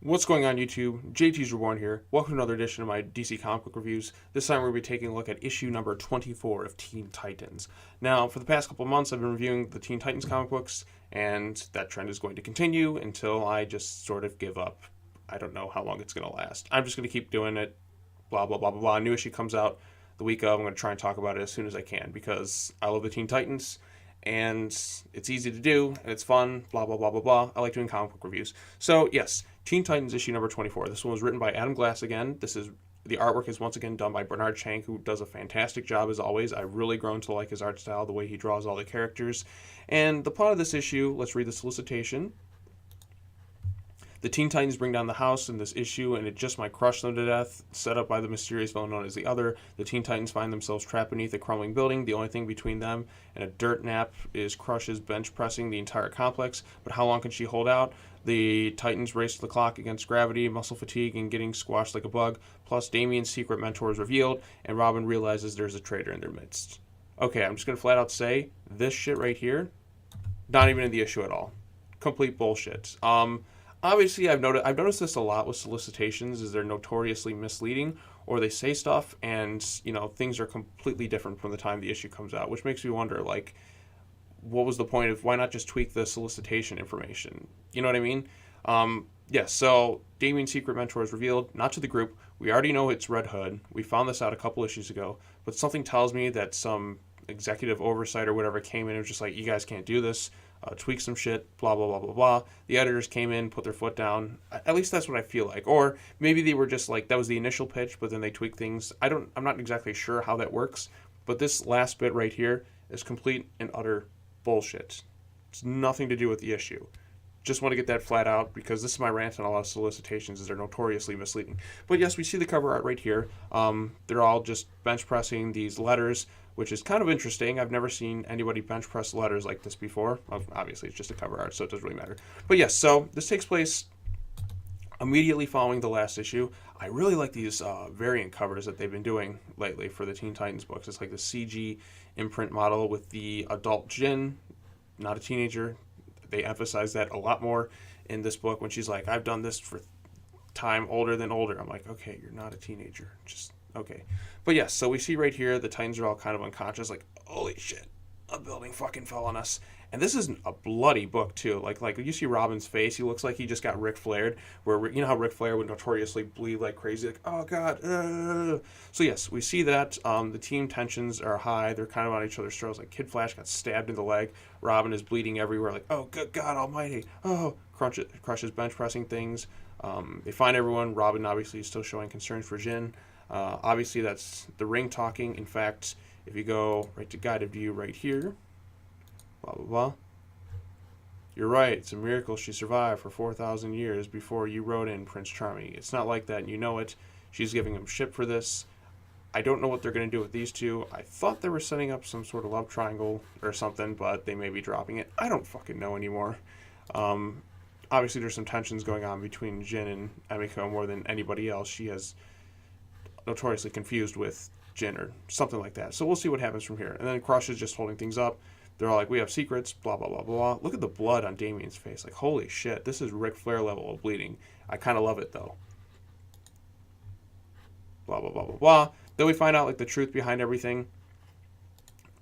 What's going on YouTube? JT's Reborn here. Welcome to another edition of my DC comic book reviews. This time we're going to be taking a look at issue number 24 of Teen Titans. Now, for the past couple of months I've been reviewing the Teen Titans comic books, and that trend is going to continue until I just sort of give up. I don't know how long it's going to last. I'm just going to keep doing it, blah, blah, blah, blah, blah. A new issue comes out the week of. I'm going to try and talk about it as soon as I can because I love the Teen Titans. And it's easy to do, and it's fun, blah, blah, blah, blah, blah. I like doing comic book reviews. So, yes, Teen Titans issue number 24. This one was written by Adam Glass again. The artwork is once again done by Bernard Chang, who does a fantastic job as always. I've really grown to like his art style, the way he draws all the characters. And the plot of this issue, let's read the solicitation. The Teen Titans bring down the house in this issue, and it just might crush them to death. Set up by the mysterious villain known as the Other, the Teen Titans find themselves trapped beneath a crumbling building. The only thing between them and a dirt nap is Crush's bench pressing the entire complex. But how long can she hold out? The Titans race the clock against gravity, muscle fatigue, and getting squashed like a bug. Plus, Damian's secret mentor is revealed, and Robin realizes there's a traitor in their midst. Okay, I'm just going to flat out say, this shit right here, not even in the issue at all. Complete bullshit. Obviously, I've noticed this a lot with solicitations, is they're notoriously misleading, or they say stuff and, things are completely different from the time the issue comes out, which makes me wonder, like, what was the point of, why not just tweak the solicitation information? You know what I mean? So Damian's secret mentor is revealed, not to the group. We already know it's Red Hood. We found this out a couple issues ago, but something tells me that some executive oversight or whatever came in and was just like, you guys can't do this. Tweak some shit, blah, blah, blah, blah, blah. The editors came in, put their foot down. At least that's what I feel like. Or maybe they were just like, that was the initial pitch, but then they tweaked things. I'm not exactly sure how that works, but this last bit right here is complete and utter bullshit. It's nothing to do with the issue. Just want to get that flat out because this is my rant on a lot of solicitations, is they're notoriously misleading. But yes, we see the cover art right here. They're all just bench pressing these letters, which is kind of interesting. I've never seen anybody bench press letters like this before. Obviously, it's just a cover art, so it doesn't really matter. But yes, so this takes place immediately following the last issue. I really like these variant covers that they've been doing lately for the Teen Titans books. It's like the CG imprint model with the adult Jin, not a teenager. They emphasize that a lot more in this book when she's like, I've done this for time older than older. I'm like, okay, you're not a teenager. Just, okay. But yes, so we see right here, the Titans are all kind of unconscious, like, holy shit, a building fucking fell on us. And this is a bloody book, too. Like you see Robin's face, he looks like he just got Ric Flaired, where, you know how Ric Flair would notoriously bleed like crazy, like, oh, God. So, yes, we see that. The team tensions are high. They're kind of on each other's throats. Like, Kid Flash got stabbed in the leg. Robin is bleeding everywhere, like, oh, good God almighty. Oh, Crushes bench pressing things. They find everyone. Robin, obviously, is still showing concerns for Jin. Obviously, that's the ring talking. In fact, if you go right to guided view right here, blah, blah, blah. You're right. It's a miracle she survived for 4,000 years before you rode in, Prince Charming. It's not like that, and you know it. She's giving him shit for this. I don't know what they're going to do with these two. I thought they were setting up some sort of love triangle or something, but they may be dropping it. I don't fucking know anymore. Obviously, there's some tensions going on between Jin and Emiko more than anybody else. She has notoriously confused with Jin or something like that. So we'll see what happens from here. And then Crush is just holding things up. They're all like, we have secrets, blah, blah, blah, blah. Look at the blood on Damian's face. Like, holy shit, this is Ric Flair level of bleeding. I kind of love it, though. Blah, blah, blah, blah, blah. Then we find out, like, the truth behind everything.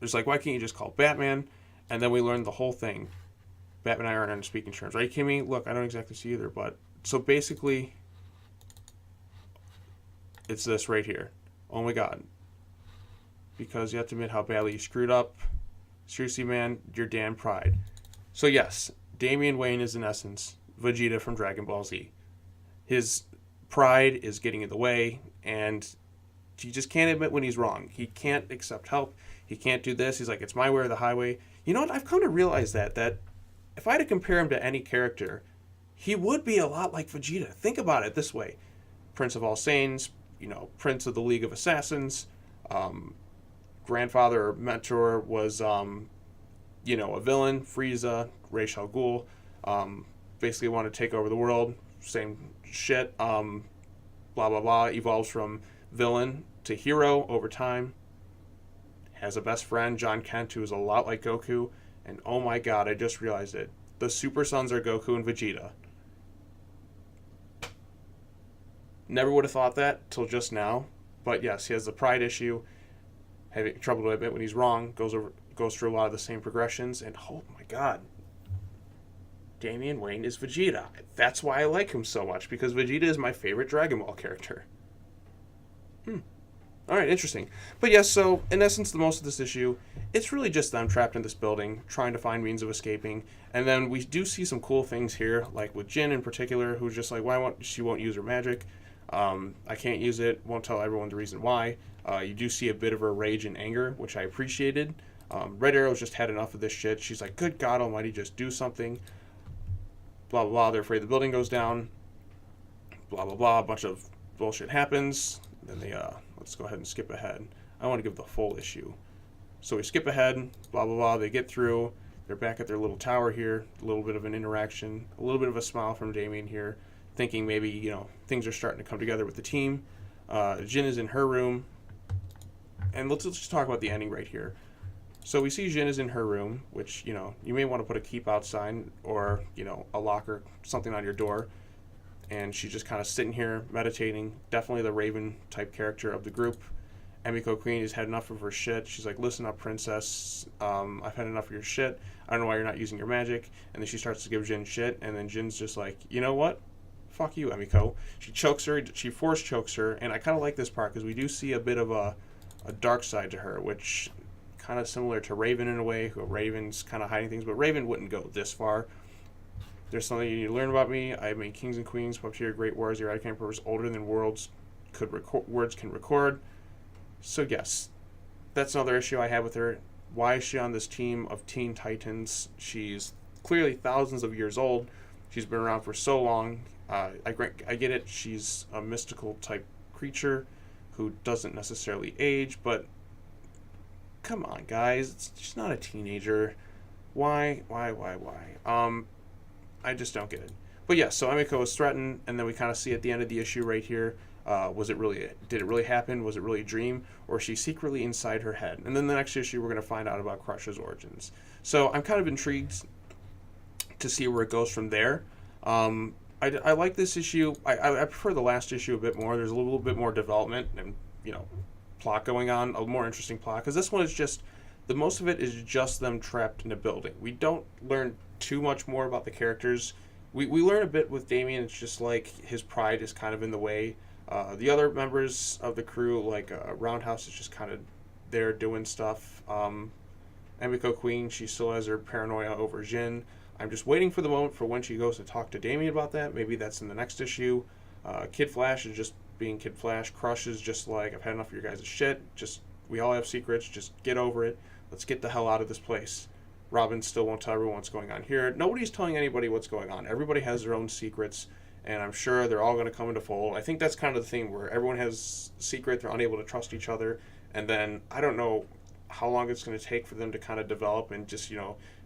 There's like, why can't you just call Batman? And then we learn the whole thing. Batman and I aren't on speaking terms. Right, Kimmy? Look, I don't exactly see either, but... So basically, it's this right here. Oh my God. Because you have to admit how badly you screwed up. Seriously, man, your damn pride. So yes, Damian Wayne is in essence Vegeta from Dragon Ball Z. His pride is getting in the way, and he just can't admit when he's wrong. He can't accept help. He can't do this. He's like, it's my way or the highway. You know what? I've come to realize that if I had to compare him to any character, he would be a lot like Vegeta. Think about it this way. Prince of All Saiyans, Prince of the League of Assassins, grandfather or mentor was, a villain, Frieza, Ra's al Ghul, basically wanted to take over the world, same shit, blah, blah, blah, evolves from villain to hero over time, has a best friend, John Kent, who is a lot like Goku, and oh my God, I just realized it. The Super Sons are Goku and Vegeta. Never would have thought that till just now. But yes, he has the pride issue, having trouble to admit when he's wrong, goes through a lot of the same progressions, and oh my god, Damian Wayne is Vegeta. That's why I like him so much, because Vegeta is my favorite Dragon Ball character. Alright, interesting. But yes, so in essence, the most of this issue, it's really just them trapped in this building, trying to find means of escaping. And then we do see some cool things here, like with Jin in particular, who's just like, she won't use her magic. I can't use it, won't tell everyone the reason why. You do see a bit of her rage and anger, which I appreciated. Red Arrow's just had enough of this shit. She's like, good God almighty, just do something. Blah, blah, blah. They're afraid the building goes down. Blah, blah, blah. A bunch of bullshit happens. Then they, let's go ahead and skip ahead. I want to give the full issue. So we skip ahead, blah, blah, blah. They get through. They're back at their little tower here. A little bit of an interaction. A little bit of a smile from Damian here, thinking maybe, things are starting to come together with the team. Jin is in her room. And let's just talk about the ending right here. So we see Jin is in her room, which, you may want to put a keep out sign or, a locker, something on your door. And she's just kind of sitting here meditating. Definitely the Raven type character of the group. Emiko Queen has had enough of her shit. She's like, listen up, princess. I've had enough of your shit. I don't know why you're not using your magic. And then she starts to give Jin shit. And then Jin's just like, you know what? Fuck you, Emiko. She chokes her. She force chokes her. And I kind of like this part because we do see a bit of a dark side to her, which kind of similar to Raven in a way. Who Raven's kind of hiding things, but Raven wouldn't go this far. There's something you need to learn about me. I made kings and queens, puppeteer, great wars, your icon purpose older than words can record. So yes, that's another issue I have with her. Why is she on this team of Teen Titans? She's clearly thousands of years old. She's been around for so long. I get it. She's a mystical type creature who doesn't necessarily age, but come on, guys. She's not a teenager. Why? I just don't get it. But yeah, so Emiko is threatened, and then we kind of see at the end of the issue right here, did it really happen? Was it really a dream? Or is she secretly inside her head? And then the next issue, we're going to find out about Crush's origins. So I'm kind of intrigued to see where it goes from there. I like this issue. I prefer the last issue a bit more. There's a little bit more development and, plot going on, a more interesting plot. Because this one is just, the most of it is just them trapped in a building. We don't learn too much more about the characters. We learn a bit with Damian. It's just like his pride is kind of in the way. The other members of the crew, like Roundhouse, is just kind of there doing stuff. Emiko Queen, she still has her paranoia over Jin. I'm just waiting for the moment for when she goes to talk to Damian about that. Maybe that's in the next issue. Kid Flash is just being Kid Flash. Crush is just like, I've had enough of your guys' shit. We all have secrets. Just get over it. Let's get the hell out of this place. Robin still won't tell everyone what's going on here. Nobody's telling anybody what's going on. Everybody has their own secrets, and I'm sure they're all going to come into fold. I think that's kind of the thing where everyone has a secret, they're unable to trust each other, and then I don't know how long it's going to take for them to kind of develop and just,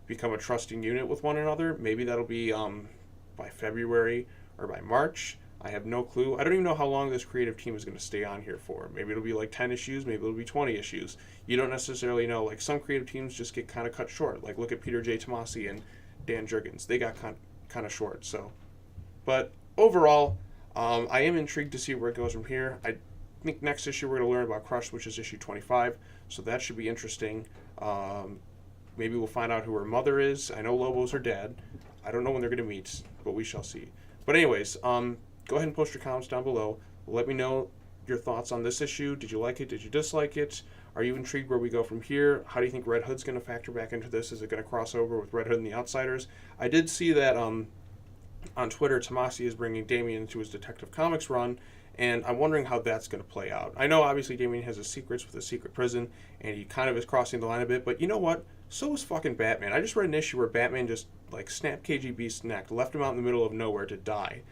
become a trusting unit with one another. Maybe that'll be by February or by March. I have no clue. I don't even know how long this creative team is going to stay on here for. Maybe it'll be like 10 issues. Maybe it'll be 20 issues. You don't necessarily know. Like, some creative teams just get kind of cut short. Like, look at Peter J. Tomasi and Dan Jurgens. They got kind of short. So, but overall, I am intrigued to see where it goes from here. I think next issue we're going to learn about Crush, which is issue 25. So that should be interesting. Maybe we'll find out who her mother is. I know Lobo's her dad. I don't know when they're going to meet, but we shall see. But anyways, go ahead and post your comments down below. Let me know your thoughts on this issue. Did you like it? Did you dislike it? Are you intrigued where we go from here? How do you think Red Hood's going to factor back into this? Is it going to cross over with Red Hood and the Outsiders? I did see that on Twitter, Tomasi is bringing Damian into his Detective Comics run, and I'm wondering how that's going to play out. I know, obviously, Damian has his secrets with his secret prison, and he kind of is crossing the line a bit, but you know what? So is fucking Batman. I just read an issue where Batman just, snapped KGB's neck, left him out in the middle of nowhere to die.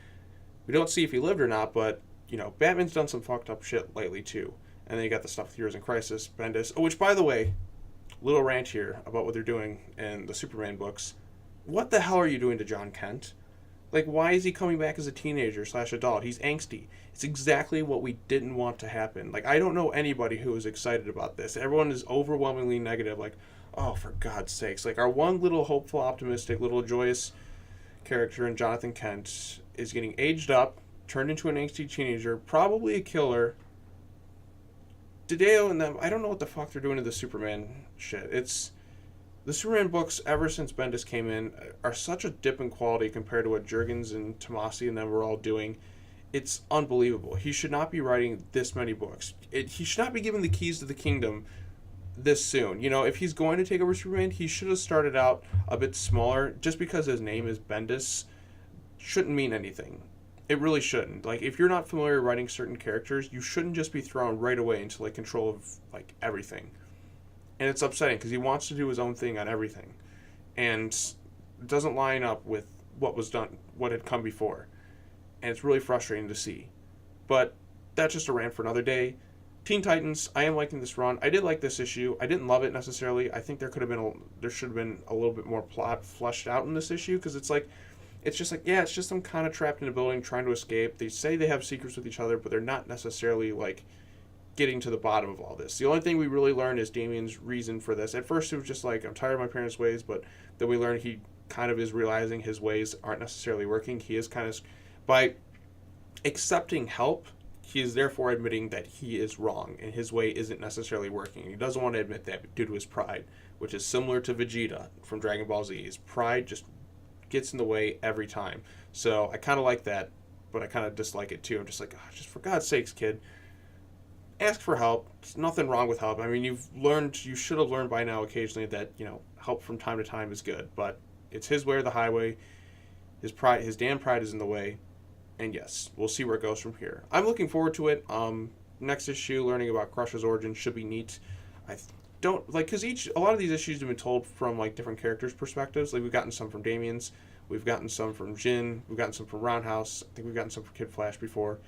We don't see if he lived or not, but, Batman's done some fucked up shit lately, too. And then you got the stuff with Heroes in Crisis, Bendis. Oh, which, by the way, little rant here about what they're doing in the Superman books. What the hell are you doing to John Kent? Like, why is he coming back as a teenager / adult? He's angsty. It's exactly what we didn't want to happen. Like, I don't know anybody who is excited about this. Everyone is overwhelmingly negative. Like, oh, for God's sakes. Like, our one little hopeful, optimistic, little joyous character in Jonathan Kent is getting aged up, turned into an angsty teenager, probably a killer. Dideo and them, I don't know what the fuck they're doing to the Superman shit. It's the Superman books ever since Bendis came in are such a dip in quality compared to what Jurgens and Tomasi and them were all doing. It's unbelievable. He should not be writing this many books. He should not be given the keys to the kingdom this soon. You know, if he's going to take over Superman, he should have started out a bit smaller. Just because his name is Bendis shouldn't mean anything. It really shouldn't. Like, if you're not familiar with writing certain characters, you shouldn't just be thrown right away into, like, control of, like, everything. And it's upsetting because he wants to do his own thing on everything. And it doesn't line up with what was done, what had come before. And it's really frustrating to see. But that's just a rant for another day. Teen Titans, I am liking this run. I did like this issue. I didn't love it necessarily. I think there should have been a little bit more plot fleshed out in this issue, because it's just them kind of trapped in a building trying to escape. They say they have secrets with each other, but they're not necessarily like getting to the bottom of all this. The only thing we really learned is Damian's reason for this. At first it was just like, I'm tired of my parents' ways, but then we learned he kind of is realizing his ways aren't necessarily working. He is kind of, by accepting help, he is therefore admitting that he is wrong and his way isn't necessarily working. He doesn't want to admit that due to his pride, which is similar to Vegeta from Dragon Ball Z. His pride just gets in the way every time. So I kind of like that, but I kind of dislike it too. I'm just like, oh, just for God's sakes, kid, ask for help. There's nothing wrong with help. I mean, you should have learned by now occasionally that, you know, help from time to time is good, but it's his way or the highway. His damn pride is in the way. And yes, we'll see where it goes from here. I'm looking forward to it. Next issue, learning about Crush's origin should be neat. I don't like, because a lot of these issues have been told from like different characters' perspectives. Like, we've gotten some from Damian's, we've gotten some from Jin, we've gotten some from Roundhouse. I think we've gotten some from Kid Flash before.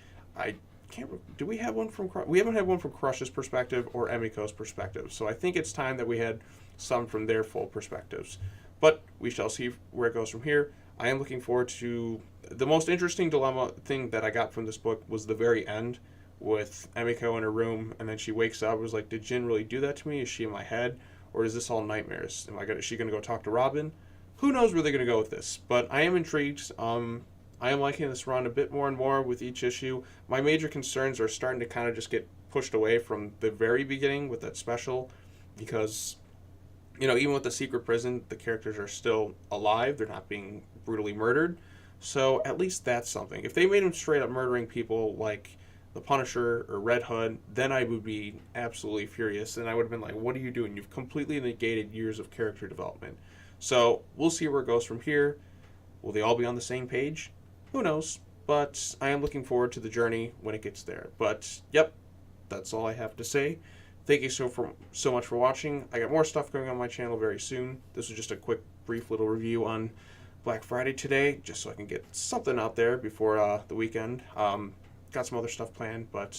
Do we have one from? We haven't had one from Crush's perspective or Emiko's perspective. So I think it's time that we had some from their full perspectives. But we shall see where it goes from here. I am looking forward to the most interesting dilemma thing that I got from this book was the very end with Emiko in her room, and then she wakes up. It was like, did Jin really do that to me? Is she in my head, or is this all nightmares? Is she going to go talk to Robin? Who knows where they're going to go with this? But I am intrigued. I am liking this run a bit more and more with each issue. My major concerns are starting to kind of just get pushed away from the very beginning with that special, because, you know, even with the secret prison, the characters are still alive. They're not being brutally murdered. So at least that's something. If they made them straight up murdering people like the Punisher or Red Hood, then I would be absolutely furious. And I would have been like, what are you doing? You've completely negated years of character development. So we'll see where it goes from here. Will they all be on the same page? Who knows? But I am looking forward to the journey when it gets there. But, yep, that's all I have to say. Thank you so much for watching. I got more stuff going on my channel very soon. This was just a quick, brief little review on Black Friday today, just so I can get something out there before the weekend. Got some other stuff planned, but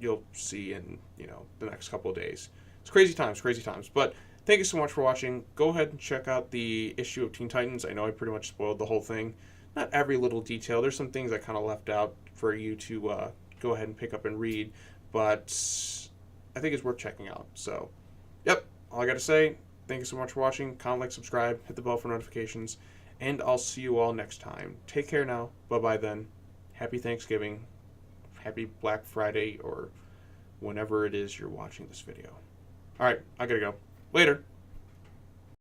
you'll see in, you know, the next couple of days. It's crazy times. But thank you so much for watching. Go ahead and check out the issue of Teen Titans. I know I pretty much spoiled the whole thing. Not every little detail. There's some things I kind of left out for you to go ahead and pick up and read, but I think it's worth checking out. So, yep, all I got to say, thank you so much for watching. Comment, like, subscribe, hit the bell for notifications, and I'll see you all next time. Take care now. Bye-bye then. Happy Thanksgiving. Happy Black Friday, or whenever it is you're watching this video. All right, I got to go. Later.